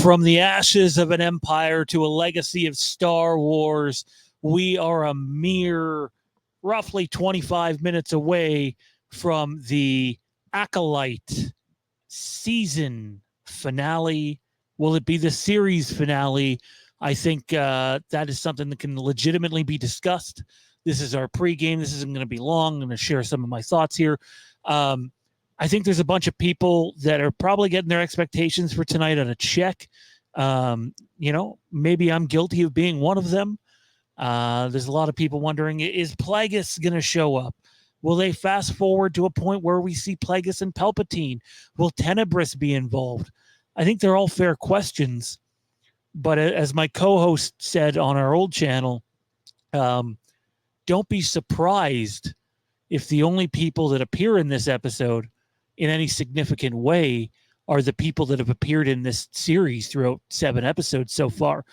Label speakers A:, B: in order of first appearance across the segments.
A: From the ashes of an empire to a legacy of Star Wars, we are a mere roughly 25 minutes away from the Acolyte season finale. Will it be the series finale? I think that is something that can legitimately be discussed. This is our pregame. This isn't going to be long. I'm going to share some of my thoughts here. I think there's a bunch of people that are probably getting their expectations for tonight on a check. Maybe I'm guilty of being one of them. There's a lot of people wondering, is Plagueis going to show up? Will they fast forward to a point where we see Plagueis and Palpatine? Will Tenebris be involved? I think they're all fair questions. But as my co-host said on our old channel, don't be surprised if the only people that appear in this episode in any significant way are the people that have appeared in this series throughout 7 episodes so far.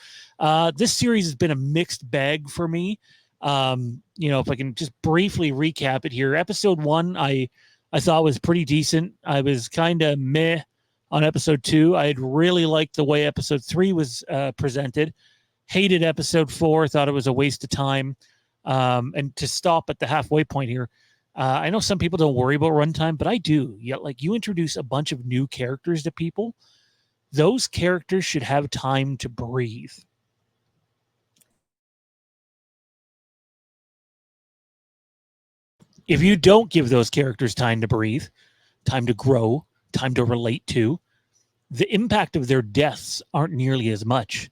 A: This series has been a mixed bag for me. If I can just briefly recap it here. Episode 1, I thought was pretty decent. I was kind of meh on episode 2. I had really liked the way episode 3 was presented. Hated episode 4. Thought it was a waste of time. And to stop at the halfway point here, I know some people don't worry about runtime, but I do. You introduce a bunch of new characters to people. Those characters should have time to breathe. If you don't give those characters time to breathe, time to grow, time to relate to, the impact of their deaths aren't nearly as much.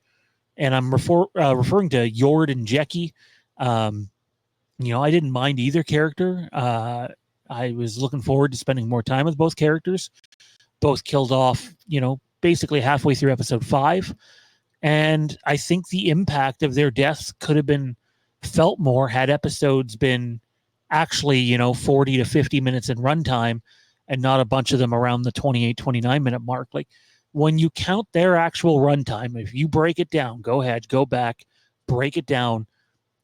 A: And I'm referring to Yord and Jecki. I didn't mind either character. I was looking forward to spending more time with both characters. Both killed off, basically halfway through episode 5. And I think the impact of their deaths could have been felt more had episodes been actually, 40 to 50 minutes in runtime and not a bunch of them around the 28, 29 minute mark. Like when you count their actual runtime, if you break it down, go ahead, go back, break it down.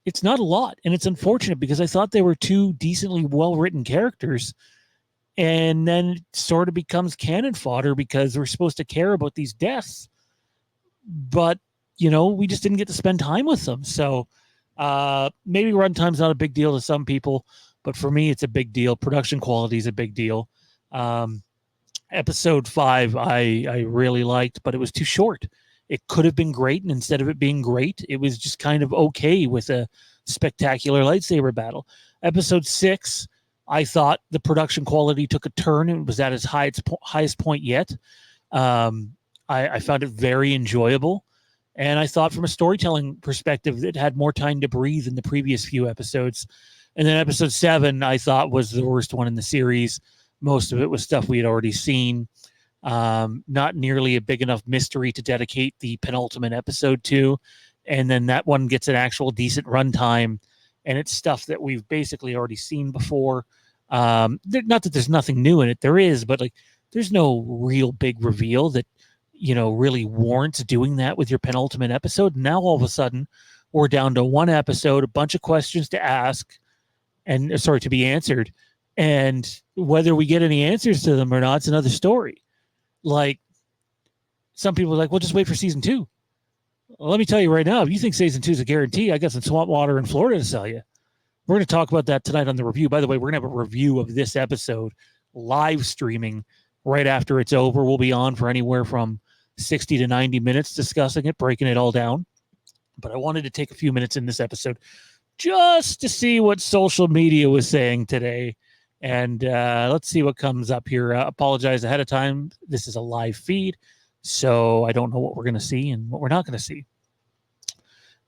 A: It's not a lot. And it's unfortunate because I thought they were 2 decently well-written characters. And then it sort of becomes cannon fodder because we're supposed to care about these deaths. But, we just didn't get to spend time with them. So maybe runtime's not a big deal to some people, but for me, it's a big deal. Production quality is a big deal. Episode 5, I really liked, but it was too short. It could have been great, and instead of it being great, it was just kind of okay with a spectacular lightsaber battle. Episode 6, I thought the production quality took a turn. It was at its highest point yet. I found it very enjoyable, and I thought from a storytelling perspective, it had more time to breathe than the previous few episodes. And then episode 7, I thought was the worst one in the series. Most of it was stuff we had already seen. Not nearly a big enough mystery to dedicate the penultimate episode to. And then that one gets an actual decent runtime, and it's stuff that we've basically already seen before. Not that there's nothing new in it. There is, but there's no real big reveal that, really warrants doing that with your penultimate episode. Now, all of a sudden, we're down to 1 episode, a bunch of questions to ask to be answered. And whether we get any answers to them or not, it's another story. Like, some people are like, well, just wait for season 2. Well, let me tell you right now, if you think season 2 is a guarantee, I got some swamp water in Florida to sell you. We're going to talk about that tonight on the review. By the way, we're going to have a review of this episode live streaming right after it's over. We'll be on for anywhere from 60 to 90 minutes discussing it, breaking it all down. But I wanted to take a few minutes in this episode just to see what social media was saying today. And let's see what comes up here. Apologize ahead of time. This is a live feed, so I don't know what we're going to see and what we're not going to see.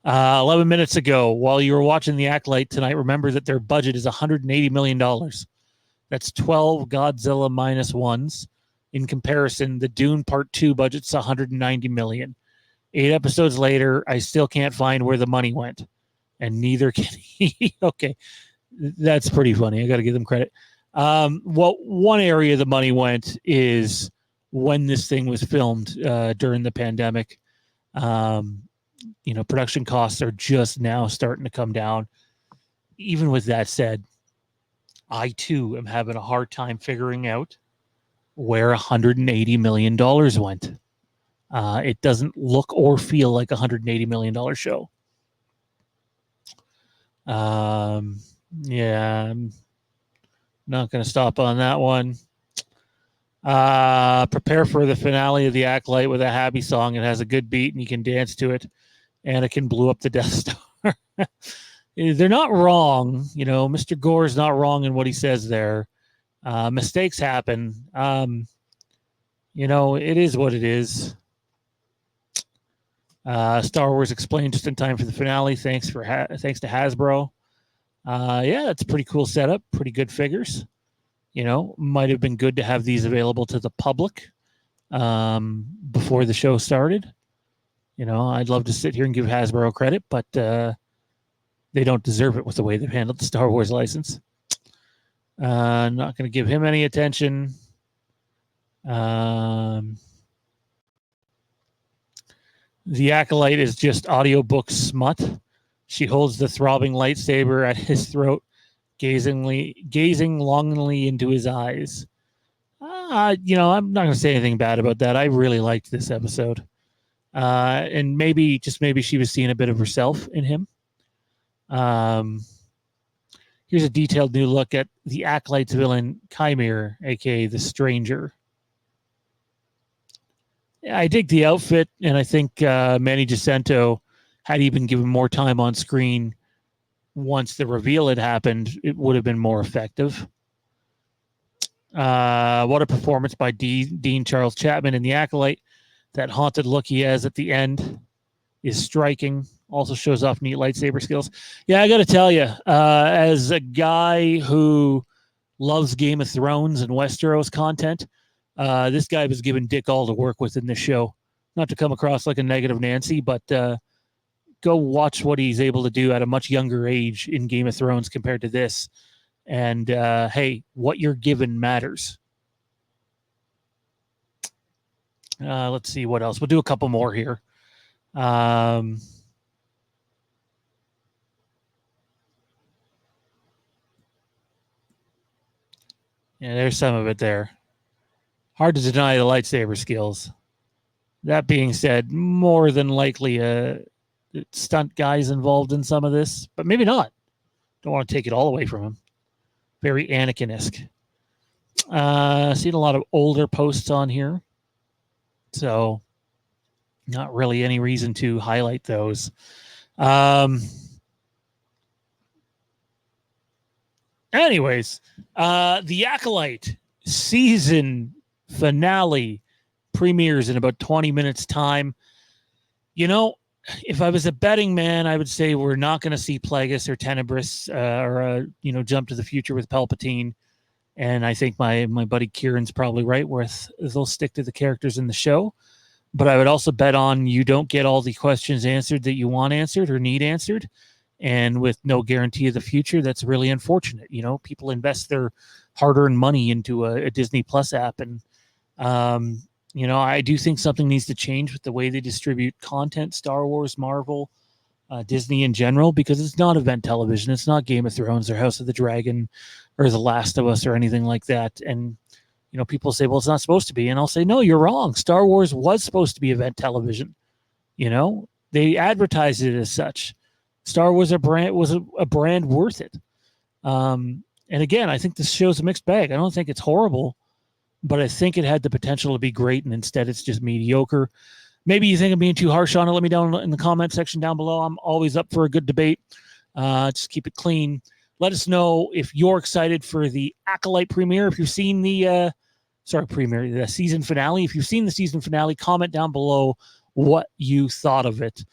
A: 11 minutes ago, while you were watching The Acolyte tonight, remember that their budget is $180 million. That's 12 Godzilla minus ones. In comparison, the Dune Part 2 budget's $190 million. 8 episodes later, I still can't find where the money went. And neither can he. Okay. That's pretty funny. I got to give them credit. Well, one area the money went is when this thing was filmed during the pandemic. Production costs are just now starting to come down. Even with that said, I too am having a hard time figuring out where $180 million went. It doesn't look or feel like $180 million show. Yeah, I'm not going to stop on that one. Prepare for the finale of The Acolyte with a happy song. It has a good beat and you can dance to it. Anakin blew up the Death Star. They're not wrong. You know, Mr. Gore's not wrong in what he says there. Mistakes happen. You know, it is what it is. Star Wars explained just in time for the finale. Thanks to Hasbro. Yeah, that's a pretty cool setup. Pretty good figures. You know, might have been good to have these available to the public before the show started. You know, I'd love to sit here and give Hasbro credit, but they don't deserve it with the way they've handled the Star Wars license. Not going to give him any attention. The Acolyte is just audiobook smut. She holds the throbbing lightsaber at his throat, gazing longingly into his eyes. You know, I'm not going to say anything bad about that. I really liked this episode. And maybe she was seeing a bit of herself in him. Here's a detailed new look at the Acolyte's villain, Chimere, aka the Stranger. I dig the outfit, and I think Manny Jacinto, had he been given more time on screen once the reveal had happened, it would have been more effective. What a performance by Dean Charles Chapman in The Acolyte. That haunted look he has at the end is striking. Also shows off neat lightsaber skills. Yeah, I got to tell you, as a guy who loves Game of Thrones and Westeros content, this guy was given dick all to work with in this show. Not to come across like a negative Nancy, but go watch what he's able to do at a much younger age in Game of Thrones compared to this. And hey, what you're given matters. Let's see what else. We'll do a couple more here. Yeah, there's some of it there. Hard to deny the lightsaber skills. That being said, more than likely stunt guys involved in some of this, but maybe not. Don't want to take it all away from him. Very Anakin-esque. Seen a lot of older posts on here, so not really any reason to highlight those. Anyways, The Acolyte season finale premieres in about 20 minutes time. You know, if I was a betting man, I would say we're not going to see Plagueis or Tenebris or Jump to the Future with Palpatine. And I think my buddy Kieran's probably right, where they'll stick to the characters in the show. But I would also bet on you don't get all the questions answered that you want answered or need answered. And with no guarantee of the future, that's really unfortunate. You know, people invest their hard-earned money into a Disney Plus app. And, I do think something needs to change with the way they distribute content, Star Wars, Marvel, Disney in general, because it's not event television. It's not Game of Thrones or House of the Dragon or The Last of Us or anything like that. And, people say, well, it's not supposed to be. And I'll say, no, you're wrong. Star Wars was supposed to be event television. They advertised it as such. Star Wars was a brand worth it. And again, I think this show's a mixed bag. I don't think it's horrible, but I think it had the potential to be great, and instead it's just mediocre. Maybe you think I'm being too harsh on it. Let me know in the comment section down below. I'm always up for a good debate. Just keep it clean. Let us know if you're excited for the Acolyte premiere. If you've seen the season finale. If you've seen the season finale, comment down below what you thought of it.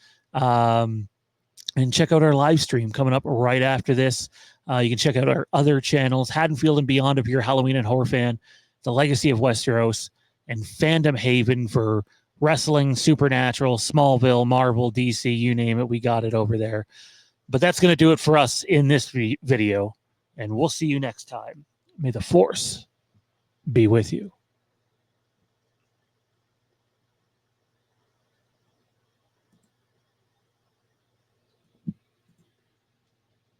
A: And check out our live stream coming up right after this. You can check out our other channels, Haddonfield and Beyond if you're a Halloween and horror fan, The Legacy of Westeros, and Fandom Haven for wrestling, Supernatural, Smallville, Marvel, DC, you name it, we got it over there. But that's going to do it for us in this video, and we'll see you next time. May the Force be with you.